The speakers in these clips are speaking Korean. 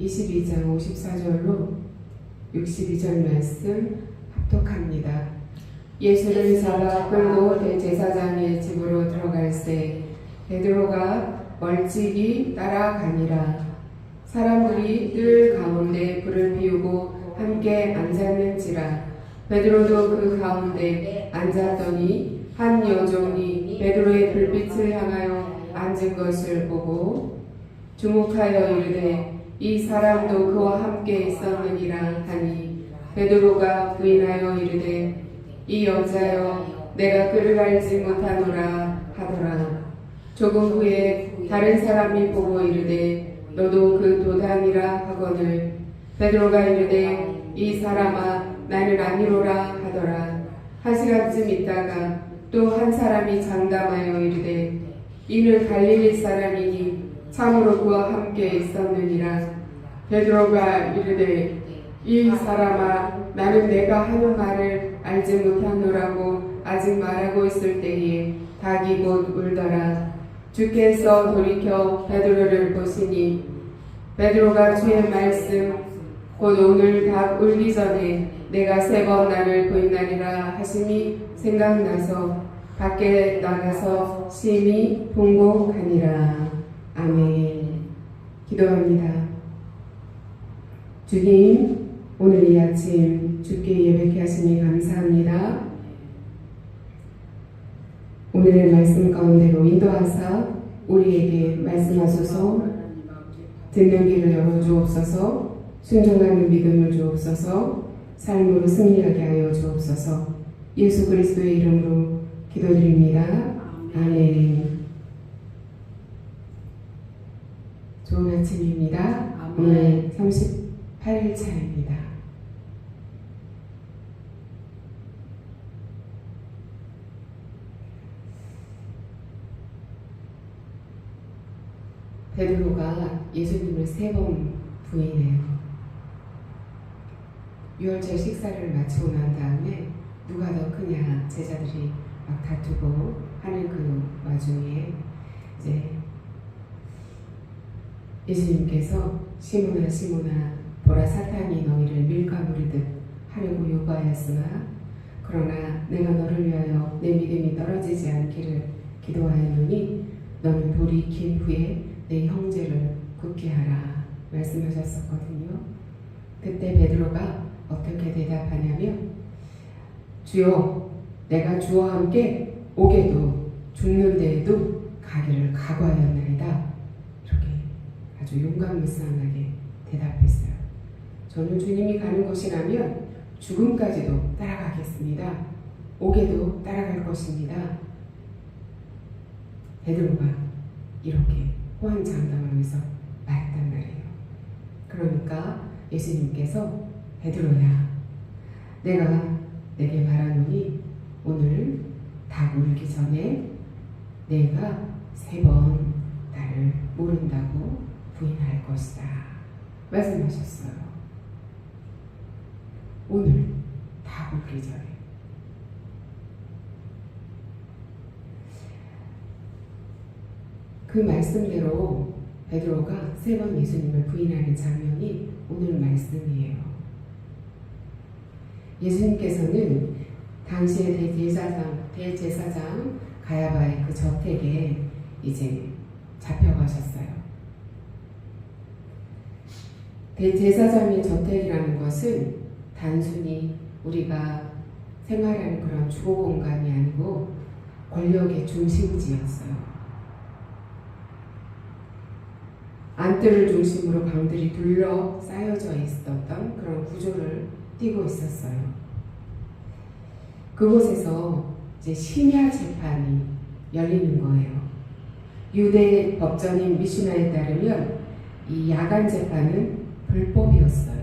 22장 54절로 62절 말씀 합독합니다. 예수를 잡아 끌고 대제사장의 집으로 들어갈새 베드로가 멀찍이 따라가니라. 사람들이 뜰 가운데 불을 피우고 함께 앉았는지라. 베드로도 그 가운데 앉았더니 한 여종이 베드로의 불빛을 향하여 앉은 것을 보고 주목하여 이르되 이 사람도 그와 함께 있었느니라 하니, 베드로가 부인하여 이르되 이 여자여, 내가 그를 알지 못하노라 하더라. 조금 후에 다른 사람이 보고 이르되 너도 그 도단이라 하거늘, 베드로가 이르되 이 사람아, 나는 아니로라 하더라. 한 시간쯤 있다가 또 한 사람이 장담하여 이르되 이는 갈릴리 사람이니 참으로 그와 함께 있었느니라. 베드로가 이르되 이 사람아, 나는 내가 하는 말을 알지 못하노라고 아직 말하고 있을 때에 닭이 곧 울더라. 주께서 돌이켜 베드로를 보시니 베드로가 주의 말씀 곧 오늘 닭 울기 전에 내가 3번 나를 부인하리라 하심이 생각나서 밖에 나가서 심히 통곡하니라. 아멘. 기도합니다. 주님, 오늘 이 아침 주께 예배케 하시니 감사합니다. 오늘의 말씀 가운데로 인도하사 우리에게 말씀하소서. 듣는 귀를 열어주옵소서. 순종하는 믿음을 주옵소서. 삶으로 승리하게 하여 주옵소서. 예수 그리스도의 이름으로 기도드립니다. 아멘. 좋은 아침입니다. 오늘 38일차입니다. 베드로가 예수님을 3번 부인해요. 유월절 식사를 마치고 난 다음에 누가 더 크냐 제자들이 막 다투고 하는 그 와중에 이제 예수님께서 시몬아 시몬아 보라, 사탄이 너희를 밀가부리듯 하려고 요구하였으나 그러나 내가 너를 위하여 내 믿음이 떨어지지 않기를 기도하였노니 너는 돌이킨 후에 내 형제를 굳게 하라 말씀하셨었거든요. 그때 베드로가 어떻게 대답하냐면 주여, 내가 주와 함께 오게도 죽는 데에도 가기를 각오하였나이다. 이렇게 아주 용감무쌍하게 대답했어요. 저는 주님이 가는 곳이라면 죽음까지도 따라가겠습니다. 오게도 따라갈 것입니다. 베드로가 이렇게 호언장담하면서 말했단 말이에요. 그러니까 예수님께서 베드로야, 내가 내게 말하노니 오늘 닭 울기 전에 내가 3번 나를 모른다고 부인할 것이다 말씀하셨어요. 오늘 닭 울기 전에. 그 말씀대로 베드로가 3번 예수님을 부인하는 장면이 오늘 말씀이에요. 예수님께서는 당시의 대제사장 가야바의 그 저택에 이제 잡혀가셨어요. 대제사장의 저택이라는 것은 단순히 우리가 생활하는 그런 주거 공간이 아니고 권력의 중심지였어요. 안뜰을 중심으로 방들이 둘러싸여져 있었던 그런 구조를 띠고 있었어요. 그곳에서 이제 심야 재판이 열리는 거예요. 유대 법전인 미슈나에 따르면 이 야간 재판은 불법이었어요.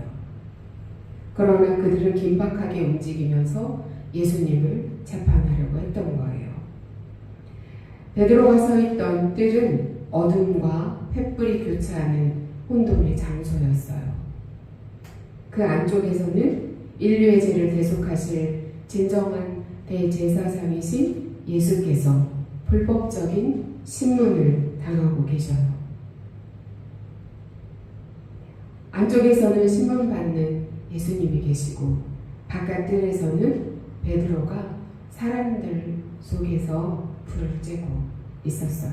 그러나 그들은 긴박하게 움직이면서 예수님을 재판하려고 했던 거예요. 베드로가 서 있던 뜰은 어둠과 횃불이 교차하는 혼돈의 장소였어요. 그 안쪽에서는 인류의 죄를 대속하실 진정한 대제사장이신 예수께서 불법적인 신문을 당하고 계셔요. 안쪽에서는 신문받는 예수님이 계시고 바깥뜰에서는 베드로가 사람들 속에서 불을 쬐고 있었어요.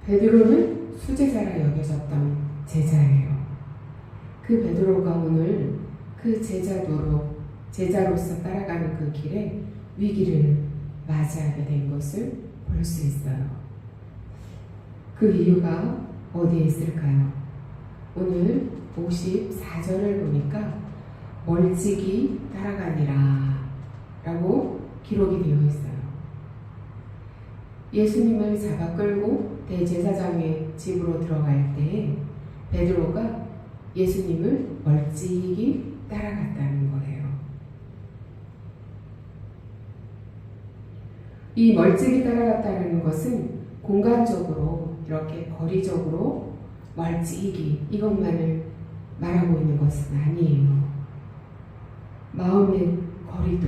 베드로는 수제자라 여겨졌던 제자예요. 그 베드로가 오늘 그 제자로서 따라가는 그 길에 위기를 맞이하게 된 것을 볼 수 있어요. 그 이유가 어디에 있을까요? 오늘 54절을 보니까 멀찍이 따라가니라 라고 기록이 되어 있어요. 예수님을 잡아 끌고 대제사장의 집으로 들어갈 때 베드로가 예수님을 멀찍이 따라갔다는 거예요. 이 멀찍이 따라갔다는 것은 공간적으로 이렇게 거리적으로 멀찍이 이것만을 말하고 있는 것은 아니에요. 마음의 거리도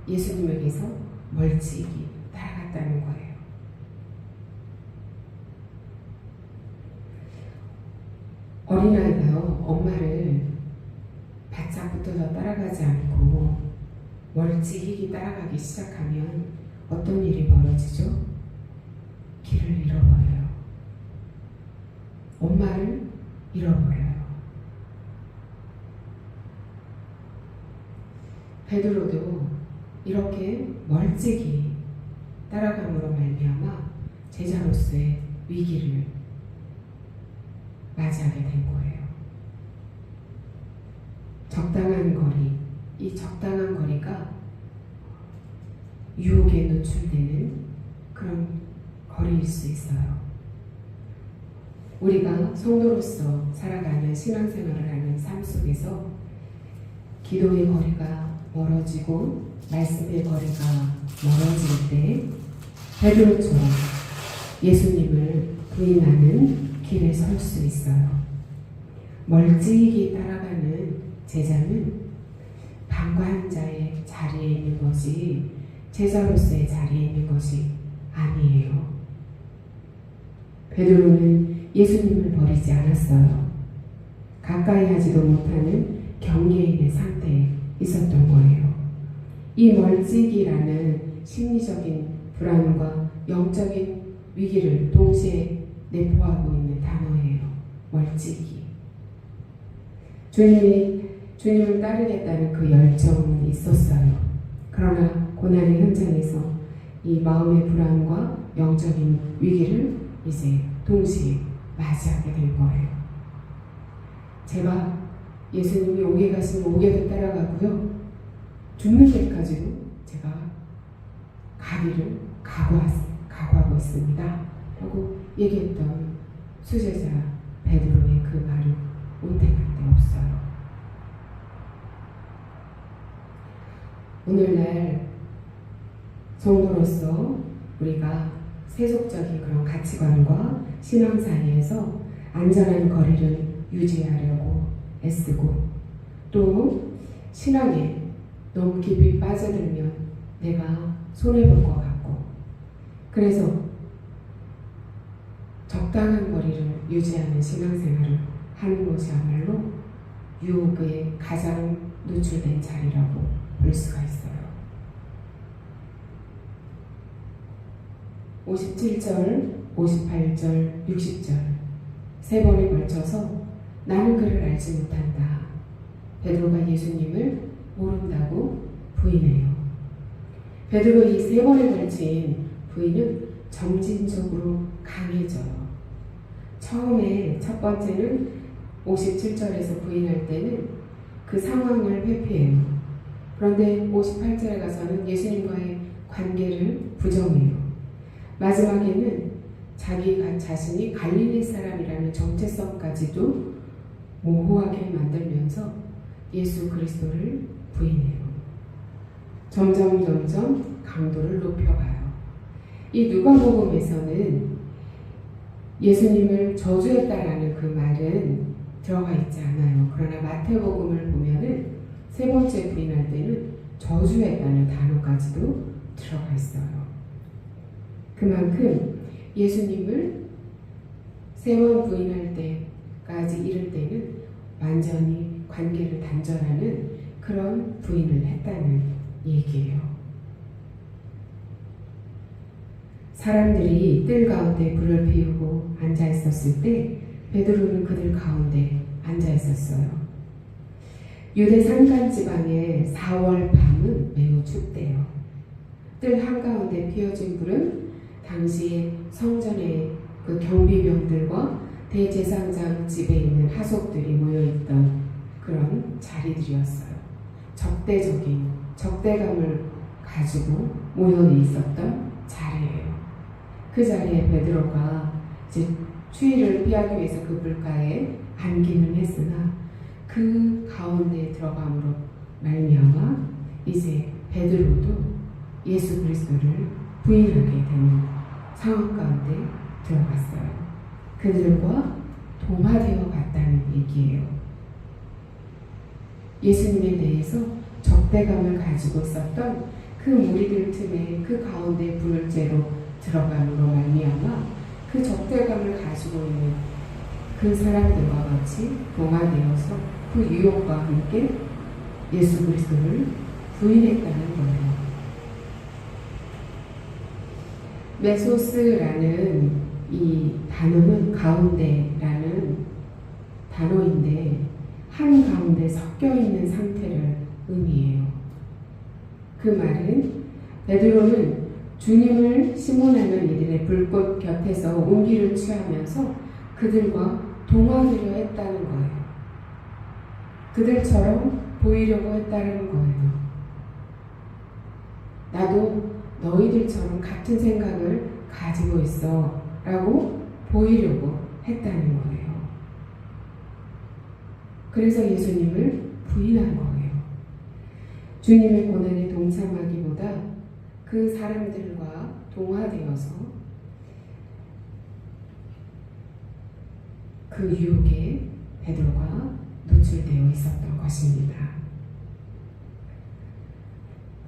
예수님에게서 멀찍이 따라갔다는 거예요. 어린아이가요, 엄마를 바짝 붙어서 따라가지 않고 멀찍이 따라가기 시작하면 어떤 일이 벌어지죠? 길을 잃어버려요. 엄마를 잃어버려요. 베드로도 이렇게 멀찍이 따라감으로 말미암아 제자로서의 위기를 맞이하게 된 거예요. 적당한 거리, 이 적당한 거리가 유혹에 노출되는 그런 거리일 수 있어요. 우리가 성도로서 살아가는 신앙생활을 하는 삶 속에서 기도의 거리가 멀어지고 말씀의 거리가 멀어질 때 베드로처럼 예수님을 부인하는 길에 설 수 있어요. 멀찍이 따라가는 제자는 방관자의 자리에 있는 것이 제자로서의 자리에 있는 것이 아니에요. 베드로는 예수님을 버리지 않았어요. 가까이 하지도 못하는 경계인의 상태에 있었던 거예요. 이 멀찍이라는 심리적인 불안과 영적인 위기를 동시에 내포하고 있는 단어예요. 멀찍이. 주님을 따르겠다는 그 열정은 있었어요. 그러나 고난의 현장에서 이 마음의 불안과 영적인 위기를 이제 동시에 맞이하게 된 거예요. 제가 예수님이 옥에 가시면 옥에도 따라가고요. 죽는 데까지도 제가 가기를 각오하고 있습니다. 라고 얘기했던 수제자 베드로의 그 말은 온데간데 없어요. 오늘날 성도로서 우리가 세속적인 그런 가치관과 신앙 사이에서 안전한 거리를 유지하려고 애쓰고 또 신앙에 너무 깊이 빠져들면 내가 손해볼 것 같고 그래서 적당한 거리를 유지하는 신앙생활을 하는 것이야말로 유혹에 가장 노출된 자리라고 볼 수가 있어요. 57절, 58절, 60절 세 번에 걸쳐서 나는 그를 알지 못한다. 베드로가 예수님을 모른다고 부인해요. 베드로 이 세 번에 걸친 부인은 점진적으로 강해져요. 처음에 첫 번째는 57절에서 부인할 때는 그 상황을 회피해요. 그런데 58절에 가서는 예수님과의 관계를 부정해요. 마지막에는 자기가 자신이 갈릴리 사람이라는 정체성까지도 모호하게 만들면서 예수 그리스도를 부인해요. 점점 강도를 높여가요. 이 누가복음에서는 예수님을 저주했다라는 그 말은 들어가 있지 않아요. 그러나 마태복음을 보면은 세 번째 부인할 때는 저주했다는 단어까지도 들어가 있어요. 그만큼 예수님을 3번 부인할 때까지 이를 때는 완전히 관계를 단절하는 그런 부인을 했다는 얘기예요. 사람들이 뜰 가운데 불을 피우고 앉아 있었을 때 베드로는 그들 가운데 앉아 있었어요. 유대 산간 지방의 4월 밤은 매우 춥대요. 뜰 한가운데 피어진 불은 당시 성전의 그 경비병들과 대제사장 집에 있는 하속들이 모여있던 그런 자리들이었어요. 적대적인 적대감을 가지고 모여 있었던 자리예요. 그 자리에 베드로가 이제 추위를 피하기 위해서 그 불가에 앉기는 했으나 그 가운데 들어감으로 말미암아 이제 베드로도 예수 그리스도를 부인하게 되는 상황 가운데 들어갔어요. 그들과 동화되어 갔다는 얘기예요. 예수님에 대해서 적대감을 가지고 있었던 그 무리들 틈에 그 가운데 불을 쬐로 들어감으로 말미암아 그 적대감을 가지고 있는 그 사람들과 같이 동화되어서 그 유혹과 함께 예수 그리스도를 부인했다는 거예요. 메소스라는 이 단어는 가운데라는 단어인데 한가운데 섞여 있는 상태를 의미해요. 그 말은 베드로는 주님을 신문하는 이들의 불꽃 곁에서 온기를 취하면서 그들과 동화되려 했다는 거예요. 그들처럼 보이려고 했다는 거예요. 나도 너희들처럼 같은 생각을 가지고 있어 라고 보이려고 했다는 거예요. 그래서 예수님을 부인한 거예요. 주님의 고난에 동참하기보다 그 사람들과 동화되어서 그 유혹에 베드로가 노출되어 있었던 것입니다.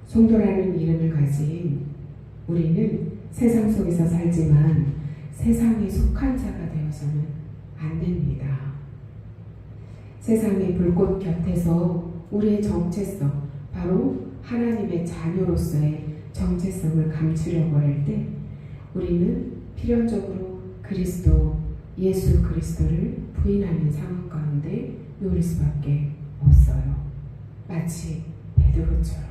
성도라는 이름을 가진 우리는 세상 속에서 살지만 세상에 속한 자가 되어서는 안 됩니다. 세상의 불꽃 곁에서 우리의 정체성, 바로 하나님의 자녀로서의 정체성을 감추려고 할 때 우리는 필연적으로 그리스도, 예수 그리스도를 부인하는 상황 가운데 놓일 수밖에 없어요. 마치 베드로처럼.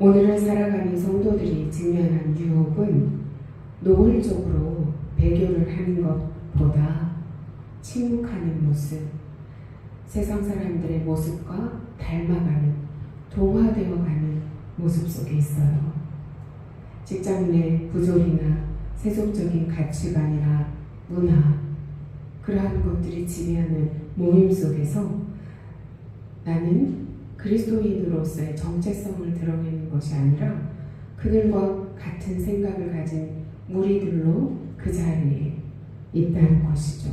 오늘을 살아가는 성도들이 직면한 유혹은 노골적으로 배교를 하는 것보다 침묵하는 모습, 세상 사람들의 모습과 닮아가는, 동화되어가는 모습 속에 있어요. 직장 내 부조리나 세속적인 가치관이나 문화, 그러한 것들이 지배하는 모임 속에서 나는 그리스도인으로서의 정체성을 드러내는 것이 아니라 그들과 같은 생각을 가진 무리들로 그 자리에 있다는 것이죠.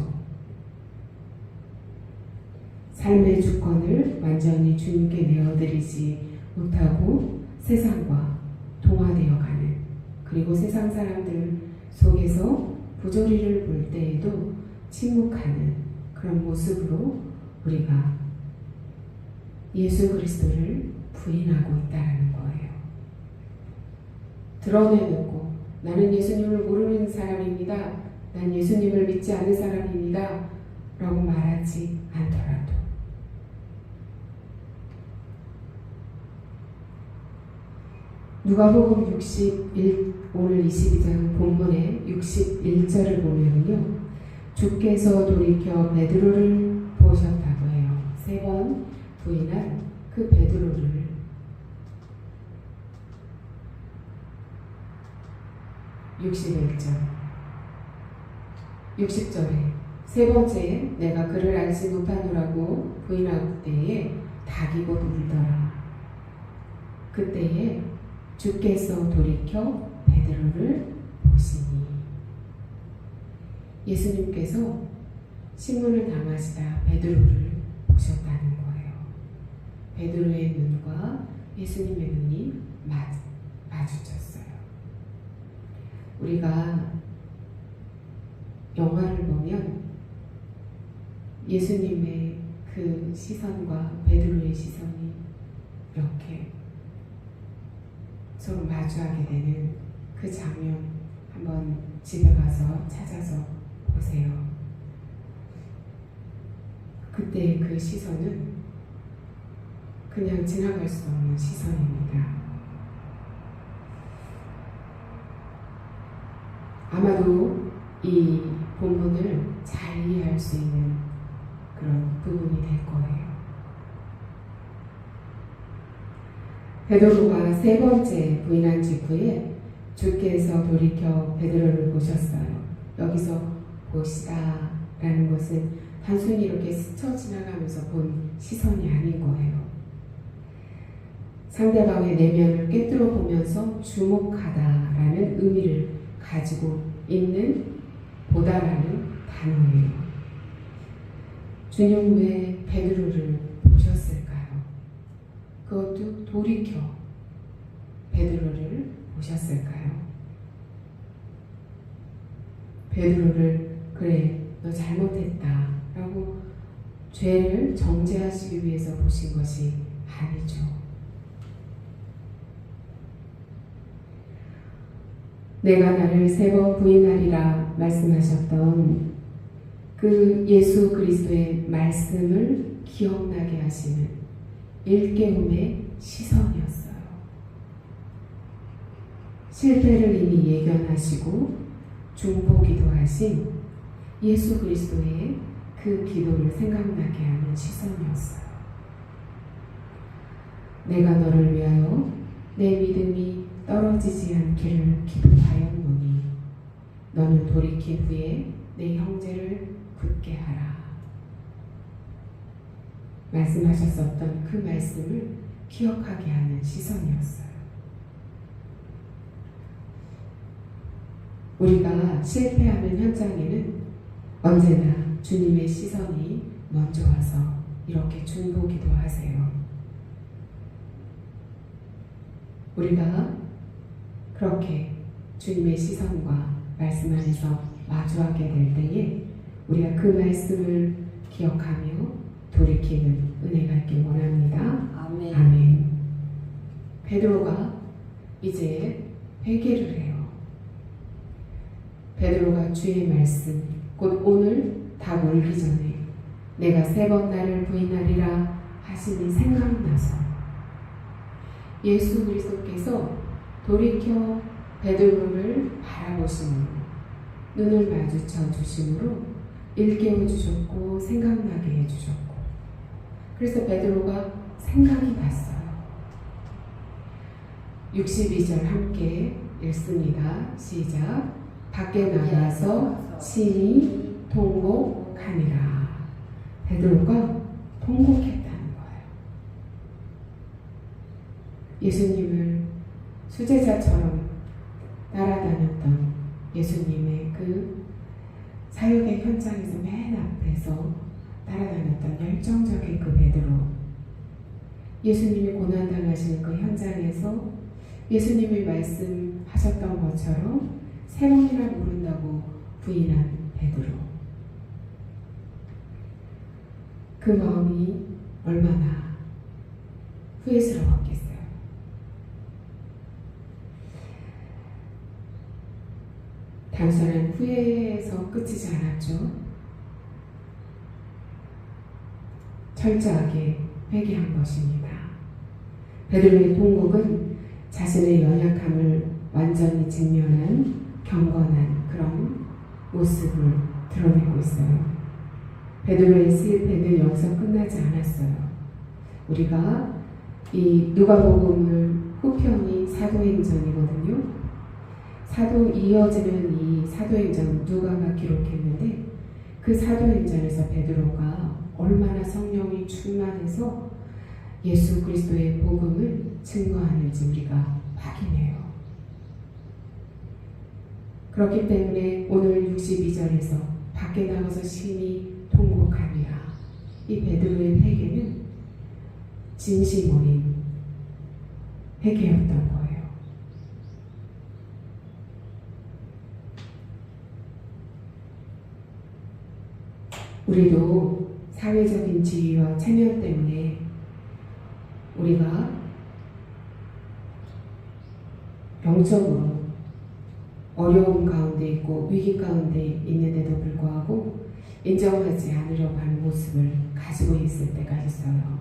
삶의 주권을 완전히 주님께 내어드리지 못하고 세상과 동화되어가는, 그리고 세상 사람들 속에서 부조리를 볼 때에도 침묵하는 그런 모습으로 우리가 예수 그리스도를 부인하고 있다는 거예요. 드러내놓고 나는 예수님을 모르는 사람입니다. 난 예수님을 믿지 않는 사람입니다. 라고 말하지 않더라도 누가복음 61 오늘 22장 본문의 61절을 보면요, 주께서 돌이켜 베드로를 보셨다고 해요. 3번 부인한 그 베드로를 60절에 세 번째 내가 그를 알지 못하노라고 부인할 때에 닭이 곧 울더라. 그때에 주께서 돌이켜 베드로를 보시니, 예수님께서 신문을 당하시다 베드로를 보셨다는 거예요. 베드로의 눈과 예수님의 눈이 마주쳤어요. 우리가 영화를 보면 예수님의 그 시선과 베드로의 시선이 이렇게 서로 마주하게 되는 그 장면 한번 집에 가서 찾아서 보세요. 그때 그 시선은 그냥 지나갈 수 없는 시선입니다. 아마도 이 본문을 잘 이해할 수 있는 그런 부분이 될 거예요. 베드로가 세 번째 부인한 직후에 주께서 돌이켜 베드로를 보셨어요. 여기서 보시다 라는 것은 단순히 이렇게 스쳐 지나가면서 본 시선이 아닌 거예요. 상대방의 내면을 꿰뚫어 보면서 주목하다 라는 의미를 가지고 있는 보다라는 단어예요. 주님 왜 베드로를 보셨을까요? 그것도 돌이켜 베드로를 보셨을까요? 베드로를 그래 너 잘못했다 라고 죄를 정죄하시기 위해서 보신 것이 아니죠. 내가 나를 3번 부인하리라 말씀하셨던 그 예수 그리스도의 말씀을 기억나게 하시는 일깨움의 시선이었어요. 실패를 이미 예견하시고 중보기도 하신 예수 그리스도의 그 기도를 생각나게 하는 시선이었어요. 내가 너를 위하여 내 믿음이 떨어지지 않기를 기도하였노니 너는 돌이킨 후에 내 형제를 굳게 하라. 말씀하셨었던 그 말씀을 기억하게 하는 시선이었어요. 우리가 실패하는 현장에는 언제나 주님의 시선이 먼저 와서 이렇게 중보기도 하세요. 우리가 그렇게 주님의 시선과 말씀 안에서 마주하게 될 때에 우리가 그 말씀을 기억하며 돌이키는 은혜가 있길 원합니다. 아멘. 아멘. 베드로가 이제 회개를 해요. 베드로가 주의 말씀, 곧 오늘 다 몰기 전에 내가 3번 나를 부인하리라 하시니 생각나서 예수 그리스도께서 돌이켜 베드로를 바라보시므로 눈을 마주쳐 주심으로 일깨워 주셨고 생각나게 해주셨고 그래서 베드로가 생각이 났어요. 62절 함께 읽습니다. 시작. 밖에 나가서 친히 통곡하니라. 베드로가 통곡했다는 거예요. 예수님을 수제자처럼 따라다녔던 예수님의 그 사역의 현장에서 맨 앞에서 따라다녔던 열정적인 그 베드로, 예수님이 고난당하시는 그 현장에서 예수님이 말씀하셨던 것처럼 3번이나 모른다고 부인한 베드로, 그 마음이 얼마나 후회스러웠겠어요. 단순한 후회에서 끝이지 않았죠. 철저하게 회개한 것입니다. 베드로의 통곡은 자신의 연약함을 완전히 직면한 경건한 그런 모습을 드러내고 있어요. 베드로의 실패는 여기서 끝나지 않았어요. 우리가 이 누가복음을 후편이 사도행전이거든요. 이어지는 이 사도행전 누가가 기록했는데 그 사도행전에서 베드로가 얼마나 성령이 충만해서 예수 그리스도의 복음을 증거하는지 우리가 확인해요. 그렇기 때문에 오늘 62절에서 밖에 나가서 심히 통곡하리라. 이 베드로의 회개는 진심 어린 회개였던 거예요. 우리도 사회적인 지위와 체면 때문에 우리가 영적으로 어려움 가운데 있고 위기 가운데 있는데도 불구하고 인정하지 않으려고 하는 모습을 가지고 있을 때가 있어요.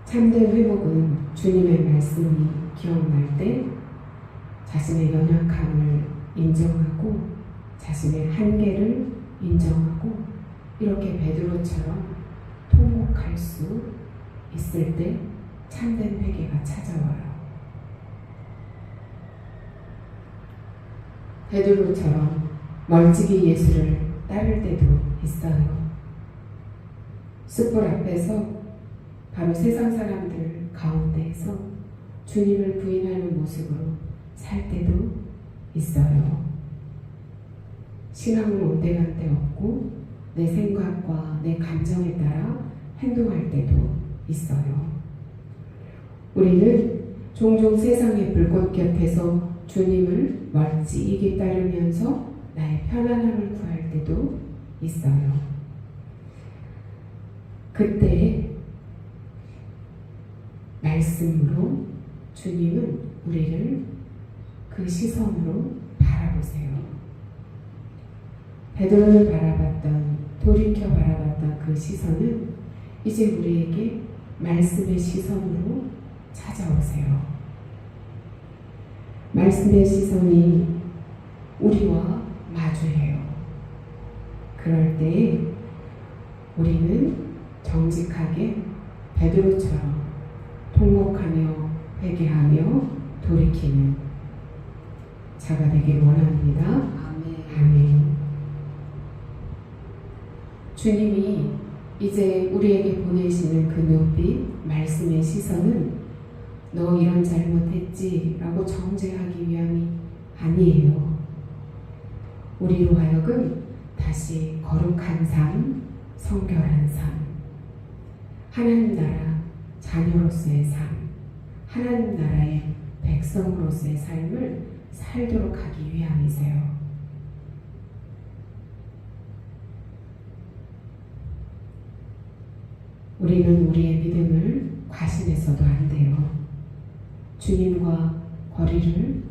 참된 회복은 주님의 말씀이 기억날 때 자신의 연약함을 인정하고 자신의 한계를 인정하고 이렇게 베드로처럼 통곡할 수 있을 때 참된 회개가 찾아와요. 베드로처럼 멀찍이 예수를 따를 때도 있어요. 숯불 앞에서 바로 세상 사람들 가운데에서 주님을 부인하는 모습으로 살 때도 있어요. 신앙은 온데간데 없고 내 생각과 내 감정에 따라 행동할 때도 있어요. 우리는 종종 세상의 불꽃 곁에서 주님을 멀찍이 따르면서 나의 편안함을 구할 때도 있어요. 그때 말씀으로 주님은 우리를 그 시선으로 바라보세요. 베드로를 바라봤던, 돌이켜 바라봤던 그 시선은 이제 우리에게 말씀의 시선으로 찾아오세요. 말씀의 시선이 우리와 마주해요. 그럴 때 우리는 정직하게 베드로처럼 통곡하며 회개하며 돌이키는 자가 되길 원합니다. 아멘. 주님이 이제 우리에게 보내시는 그 눈빛, 말씀의 시선은 너 이런 잘못했지 라고 정죄하기 위함이 아니에요. 우리로 하여금 다시 거룩한 삶, 성결한 삶, 하나님 나라 자녀로서의 삶, 하나님 나라의 백성으로서의 삶을 살도록 하기 위함이세요. 우리는 우리의 믿음을 과신해서도 안 돼요. 주님과 거리를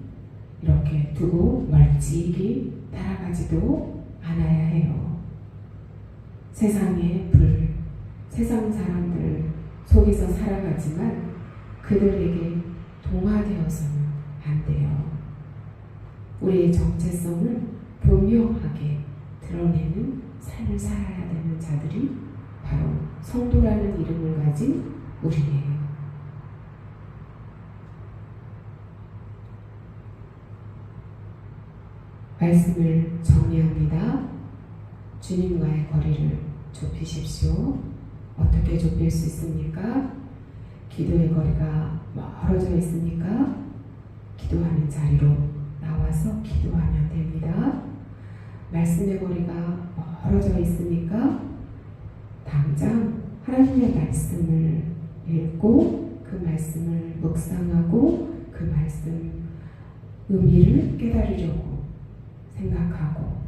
이렇게 두고 멀찍이 따라가지도 않아야 해요. 세상의 불, 세상 사람들 속에서 살아가지만 그들에게 동화되어서는 안 돼요. 우리의 정체성을 분명하게 드러내는 삶을 살아야 되는 자들이 바로 성도라는 이름을 가진 우리예요. 말씀을 정리합니다. 주님과의 거리를 좁히십시오. 어떻게 좁힐 수 있습니까? 기도의 거리가 멀어져 있습니까? 기도하는 자리로 나와서 기도하면 됩니다. 말씀의 거리가 멀어져 있습니까? 당장 하나님의 말씀을 읽고 그 말씀을 묵상하고 그 말씀 의미를 깨달으려고 생각하고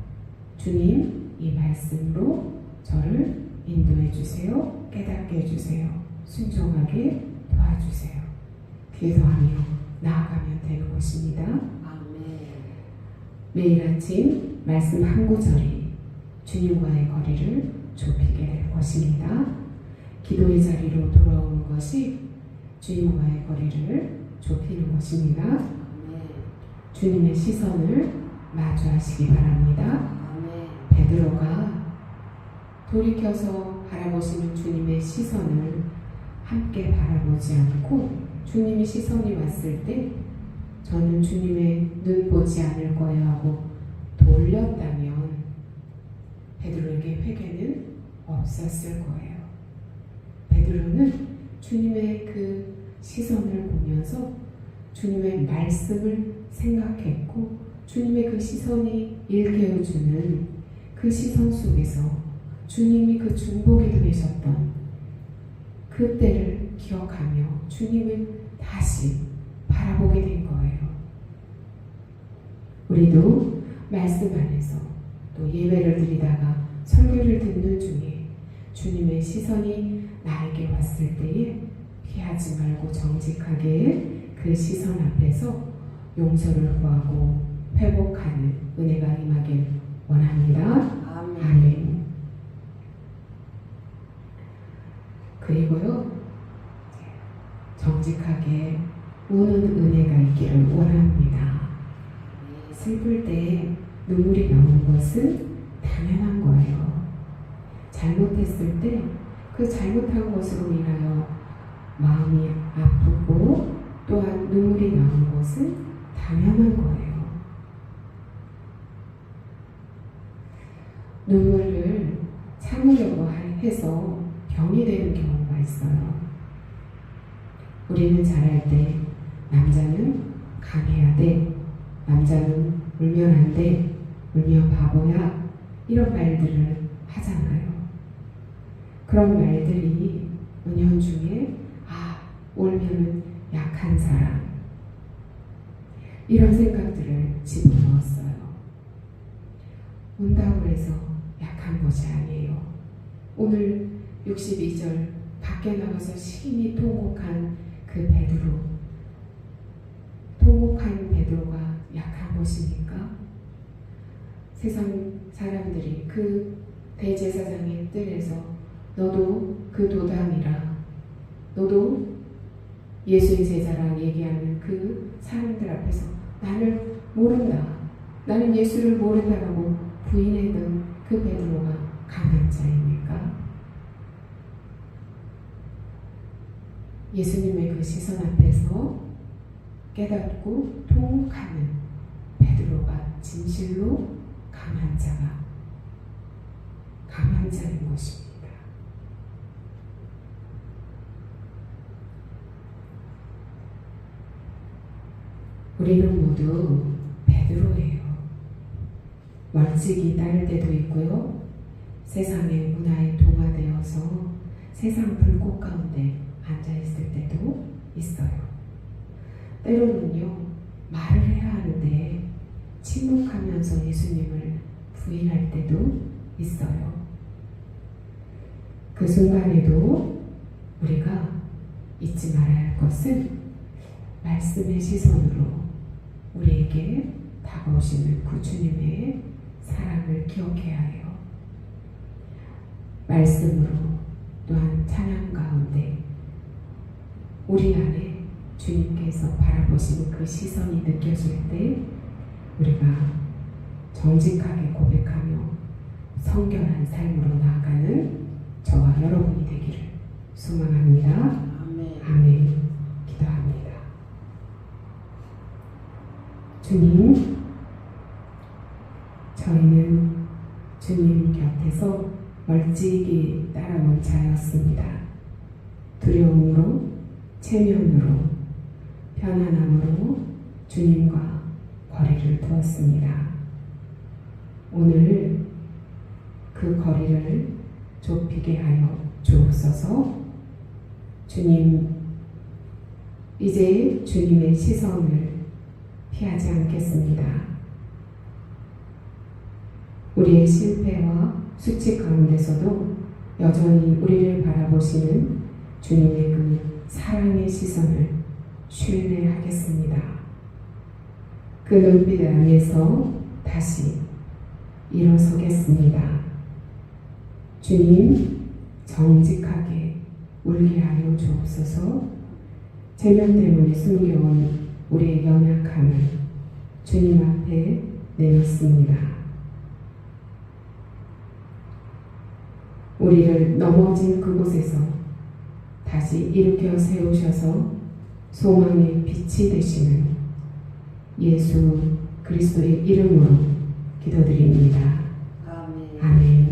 주님 이 말씀으로 저를 인도해 주세요. 깨닫게 해주세요. 순종하게 도와주세요. 기도하며 나아가면 되는 것입니다. 매일 아침 말씀 한 구절이 주님과의 거리를 좁히게 될 것입니다. 기도의 자리로 돌아오는 것이 주님과의 거리를 좁히는 것입니다. 주님의 시선을 마주하시기 바랍니다. 베드로가 돌이켜서 바라보시는 주님의 시선을 함께 바라보지 않고 주님의 시선이 왔을 때 저는 주님의 눈 보지 않을 거예요 하고 돌렸다면 베드로에게 회개는 없었을 거예요. 베드로는 주님의 그 시선을 보면서 주님의 말씀을 생각했고 주님의 그 시선이 일깨워주는 그 시선 속에서 주님이 그 중보기도 되셨던 그때를 기억하며 주님을 다시 바라보게 된 거예요. 우리도 말씀 안에서 또 예배를 드리다가 설교를 듣는 중에 주님의 시선이 나에게 왔을 때에 피하지 말고 정직하게 그 시선 앞에서 용서를 구하고 회복하는 은혜가 임하길 원합니다. 아멘. 그리고요, 정직하게 우는 은혜가 있기를 원합니다. 슬플 때 눈물이 나오는 것은 당연한 거예요. 잘못했을 때 그 잘못한 것으로 인하여 마음이 아프고 또한 눈물이 나오는 것은 당연한 거예요. 눈물을 참으려고 해서 병이 되는 경우가 있어요. 우리는 잘할 때 남자는 강해야 돼, 남자는 울면 안 돼, 울면 바보야, 이런 말들을 하잖아요. 그런 말들이 은연중에 울면은 약한 사람, 이런 생각들을 집어넣었어요. 운다고 해서 약한 것이 아니에요. 오늘 62절 밖에 나가서 심히 통곡한 그 베드로, 통곡한 베드로가 약한 것입니까? 세상 사람들이 그 대제사장의 뜰에서 너도 그 도당이라, 너도 예수의 제자라 얘기하는 그 사람들 앞에서 나를 모른다, 나는 예수를 모른다라고 부인했던 그 베드로가 강한 자입니까? 예수님의 그 시선 앞에서 깨닫고 통곡하는 베드로가 진실로 강한 자인 것입니다. 우리는 모두 베드로예요. 멀찍이 따를 때도 있고요. 세상의 문화에 동화되어서 세상 불꽃 가운데 앉아있을 때도 있어요. 때로는요, 말을 해야 하는데 침묵하면서 예수님을 부인할 때도 있어요. 그 순간에도 우리가 잊지 말아야 할 것은 말씀의 시선으로 우리에게 다가오시는 그 주님의 사랑을 기억해야 해요. 말씀으로 또한 찬양 가운데 우리 안에 주님께서 바라보시는 그 시선이 느껴질 때 우리가 정직하게 고백하며 성결한 삶으로 나아가는 저와 여러분이 되기를 소망합니다. 아멘. 기도합니다. 주님, 저희는 주님 곁에서 멀찍이 따라온 자였습니다. 두려움으로, 체면으로, 편안함으로 주님과 거리를 두었습니다. 오늘 그 거리를 좁히게 하여 주옵소서. 주님, 이제 주님의 시선을 피하지 않겠습니다. 우리의 실패와 수치 가운데서도 여전히 우리를 바라보시는 주님의 그 사랑의 시선을 신뢰하겠습니다. 그 눈빛 안에서 다시 일어서겠습니다. 주님, 정직하게 울게 하여 주옵소서. 체면 때문에 숨겨온 우리의 연약함을 주님 앞에 내놓습니다. 우리를 넘어진 그곳에서 다시 일으켜 세우셔서 소망의 빛이 되시는 예수 그리스도의 이름으로 기도드립니다. 아멘.